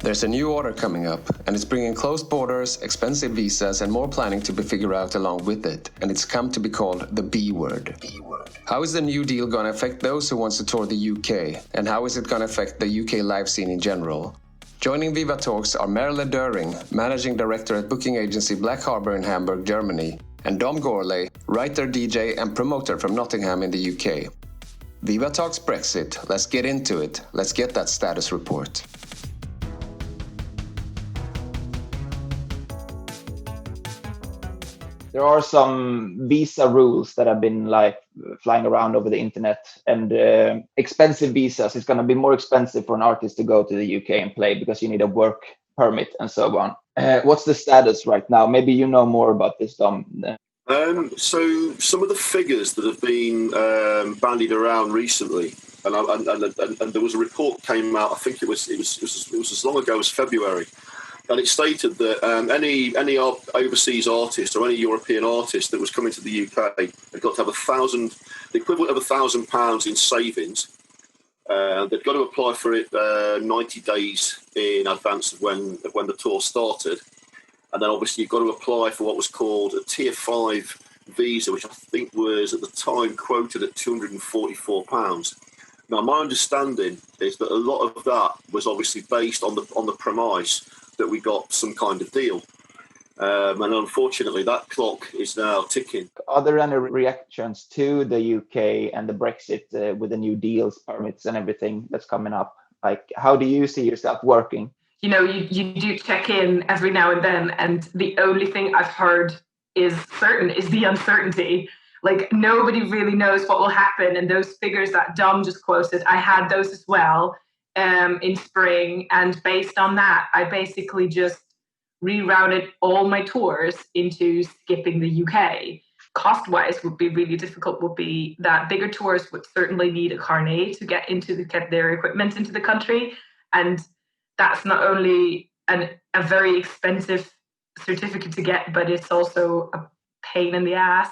There's a new order coming up, and it's bringing closed borders, expensive visas, and more planning to be figured out along with it, and it's come to be called the B word. How is the new deal going to affect those who want to tour the UK, and how is it going to affect the UK live scene in general? Joining Viva Talks are Merle Doering, Managing Director at booking agency Black Harbour in Hamburg, Germany, and Gourlay, writer, DJ, and promoter from Nottingham in the UK. Viva Talks Brexit. Let's get into it. Let's get that status report. There are some visa rules that have been flying around over the internet, and expensive visas. It's going to be more expensive for an artist to go to the UK and play because you need a work permit and so on. What's the status right now? Maybe you know more about this, Dom. So some of the figures that have been bandied around recently, and there was a report came out. I think it was as long ago as February. And it stated that any overseas artist or any European artist that was coming to the UK had got to have the equivalent of £1,000 in savings. They'd got to apply for it 90 days in advance of when the tour started. And then obviously you've got to apply for what was called a Tier 5 visa, which I think was at the time quoted at £244. Now, my understanding is that a lot of that was obviously based on the premise that we got some kind of deal. And unfortunately, that clock is now ticking. Are there any reactions to the UK and the Brexit with the new deals, permits and everything that's coming up? Like, how do you see yourself working? You know, you do check in every now and then, and the only thing I've heard is certain is the uncertainty. Like, nobody really knows what will happen. And those figures that Dom just quoted, I had those as well. In spring, and based on that, I basically just rerouted all my tours into skipping the UK. Cost-wise would be really difficult, would be that bigger tours would certainly need a carnet to get their equipment into the country, and that's not only a very expensive certificate to get, but it's also a pain in the ass.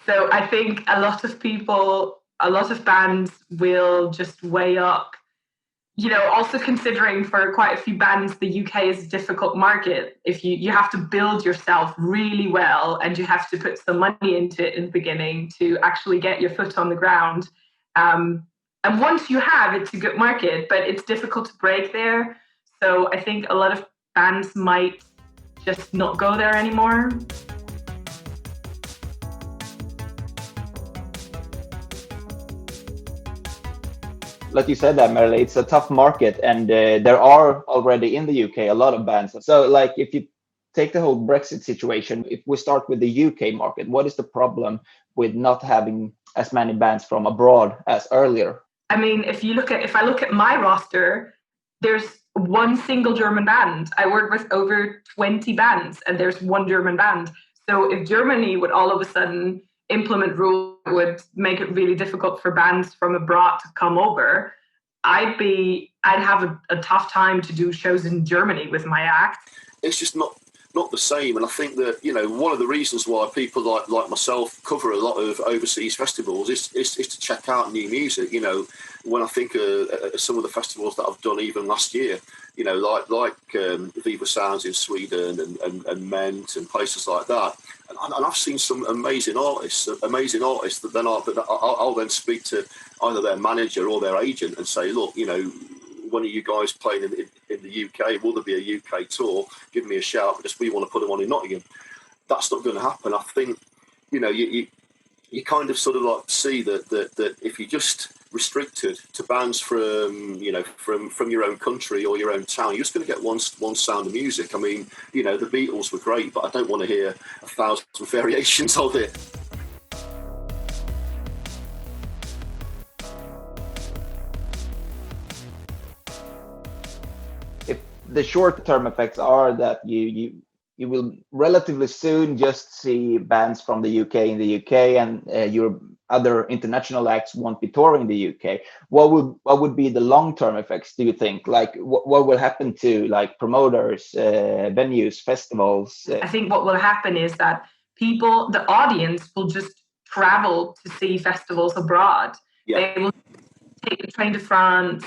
So I think a lot of bands will just weigh up, you know, also considering for quite a few bands, the UK is a difficult market. If you have to build yourself really well, and you have to put some money into it in the beginning to actually get your foot on the ground. And once you have, it's a good market, but it's difficult to break there. So I think a lot of bands might just not go there anymore. Like you said that, Merle, it's a tough market, and there are already in the UK a lot of bands. So like, if you take the whole Brexit situation, if we start with the UK market, what is the problem with not having as many bands from abroad as earlier? I mean, if I look at my roster, there's one single German band. I work with over 20 bands, and there's one German band. So if Germany would all of a sudden implement rules that would make it really difficult for bands from abroad to come over, I'd have a tough time to do shows in Germany with my act. It's just not the same. And I think that, you know, one of the reasons why people like myself cover a lot of overseas festivals is to check out new music. You know, when I think of some of the festivals that I've done even last year, you know, like Viva Sounds in Sweden and Ment and places like that. And I've seen some amazing artists that then I'll then speak to either their manager or their agent and say, look, you know, when are you guys playing in the UK? Will there be a UK tour? Give me a shout, because we want to put them on in Nottingham. That's not going to happen. I think, you know, you kind of sort of like see that if you just restricted to bands from your own country or your own town, you're just going to get one sound of music. I mean, you know, the Beatles were great, but I don't want to hear 1,000 variations of it. If the short-term effects are that you will relatively soon just see bands from the UK in the UK, and your other international acts won't be touring the UK. What would be the long-term effects, do you think? Like, what will happen to like promoters, venues, festivals? I think what will happen is that the audience will just travel to see festivals abroad. Yeah. They will take the train to France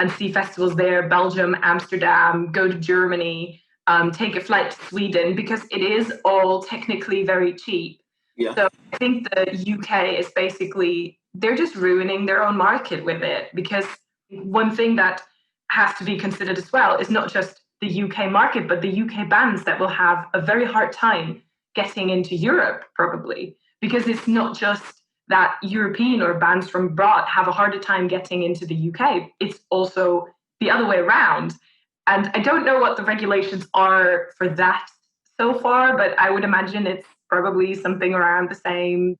and see festivals there, Belgium, Amsterdam, go to Germany, take a flight to Sweden, because it is all technically very cheap. Yeah. So I think the UK is basically, they're just ruining their own market with it, because one thing that has to be considered as well is not just the UK market, but the UK bands that will have a very hard time getting into Europe, probably, because it's not just that European or bands from abroad have a harder time getting into the UK. It's also the other way around. And I don't know what the regulations are for that so far, but I would imagine it's probably something around the same.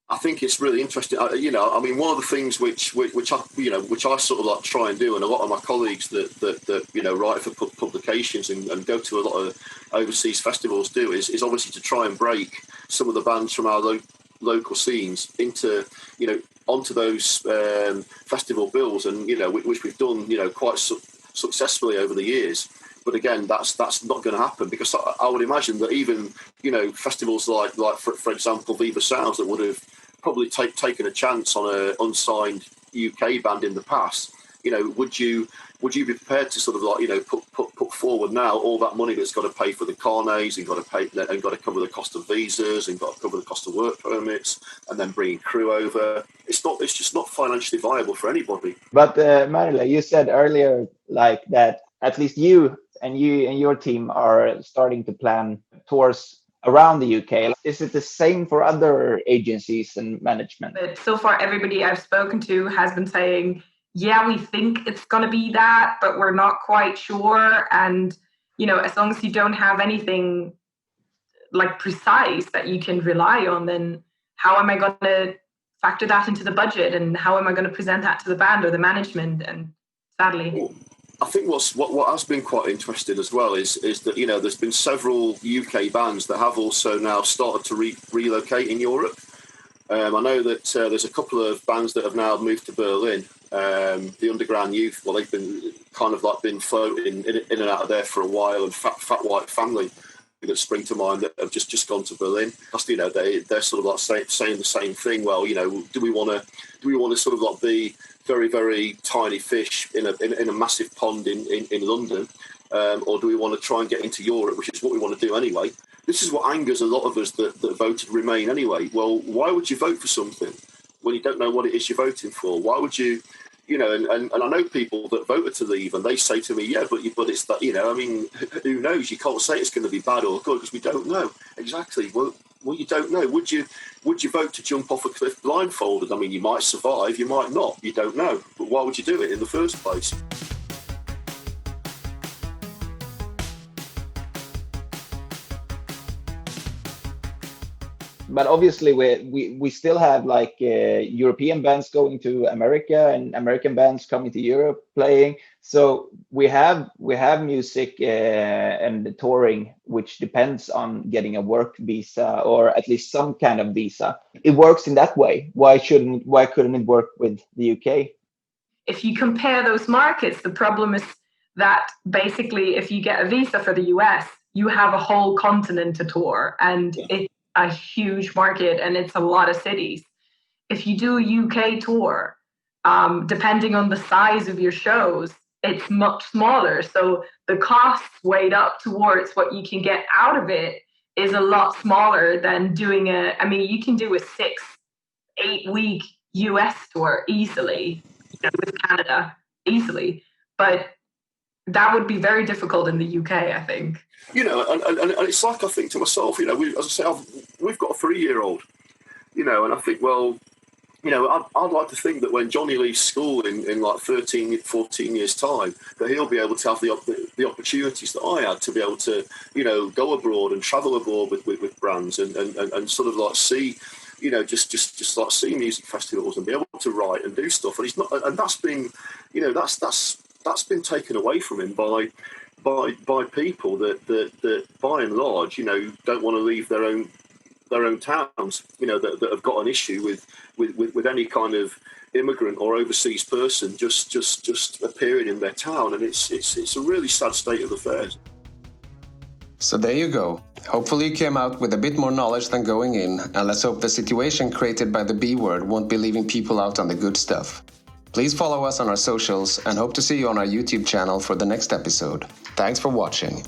I think it's really interesting. One of the things which I sort of like try and do, and a lot of my colleagues that write for publications and go to a lot of overseas festivals do, is obviously to try and break some of the bands from our local scenes into onto those festival bills, and which we've done quite successfully over the years. But again, that's not going to happen, because I would imagine that even festivals like for example Viva Sounds, that would have probably taken a chance on an unsigned UK band in the past. Would you be prepared to sort of like put forward now all that money that's got to pay for the carnets, and got to cover the cost of visas, and got to cover the cost of work permits, and then bringing crew over? It's just not financially viable for anybody. But Merle, you said earlier like that at least you and your team are starting to plan tours around the UK. Is it the same for other agencies and management? But so far, everybody I've spoken to has been saying, yeah, we think it's going to be that, but we're not quite sure. And, as long as you don't have anything like precise that you can rely on, then how am I going to factor that into the budget? And how am I going to present that to the band or the management? And sadly, I think what has been quite interesting as well is that there's been several UK bands that have also now started to relocate in Europe. I know that there's a couple of bands that have now moved to Berlin. The Underground Youth, well, they've been kind of like been floating in and out of there for a while, and Fat White Family that spring to mind that have just gone to Berlin. They're sort of like saying the same thing. Well, do we want to sort of like be very, very tiny fish in a massive pond in London, or do we want to try and get into Europe, which is what we want to do anyway? This is what angers a lot of us that voted Remain anyway. Well, why would you vote for something when you don't know what it is you're voting for? Why would you, and I know people that voted to leave, and they say to me, yeah, but it's that, who knows? You can't say it's going to be bad or good because we don't know. Exactly. Well, you don't know. Would you vote to jump off a cliff blindfolded? I mean, you might survive, you might not. You don't know. But why would you do it in the first place? But obviously, we still have like European bands going to America and American bands coming to Europe playing. So we have music and the touring, which depends on getting a work visa or at least some kind of visa. It works in that way. Why couldn't it work with the UK? If you compare those markets, the problem is that basically, if you get a visa for the US, you have a whole continent to tour, and it's a huge market, and it's a lot of cities. If you do a UK tour, depending on the size of your shows, it's much smaller. So the costs weighed up towards what you can get out of it is a lot smaller than doing you can do a 6-8 week US tour easily, with Canada easily, but that would be very difficult in the UK, I think. And it's like, I think to myself, as I say, we've got a 3-year-old, and I think, well, I'd like to think that when Johnny leaves school in like 13, 14 years' time, that he'll be able to have the opportunities that I had to be able to, go abroad and travel abroad with brands and sort of like see, just like see music festivals and be able to write and do stuff. And he's not, and that's been, that's been taken away from him by people that by and large, don't want to leave their own towns, that have got an issue with any kind of immigrant or overseas person just appearing in their town, and it's a really sad state of affairs. So there you go. Hopefully you came out with a bit more knowledge than going in, and let's hope the situation created by the B word won't be leaving people out on the good stuff. Please follow us on our socials and hope to see you on our YouTube channel for the next episode. Thanks for watching.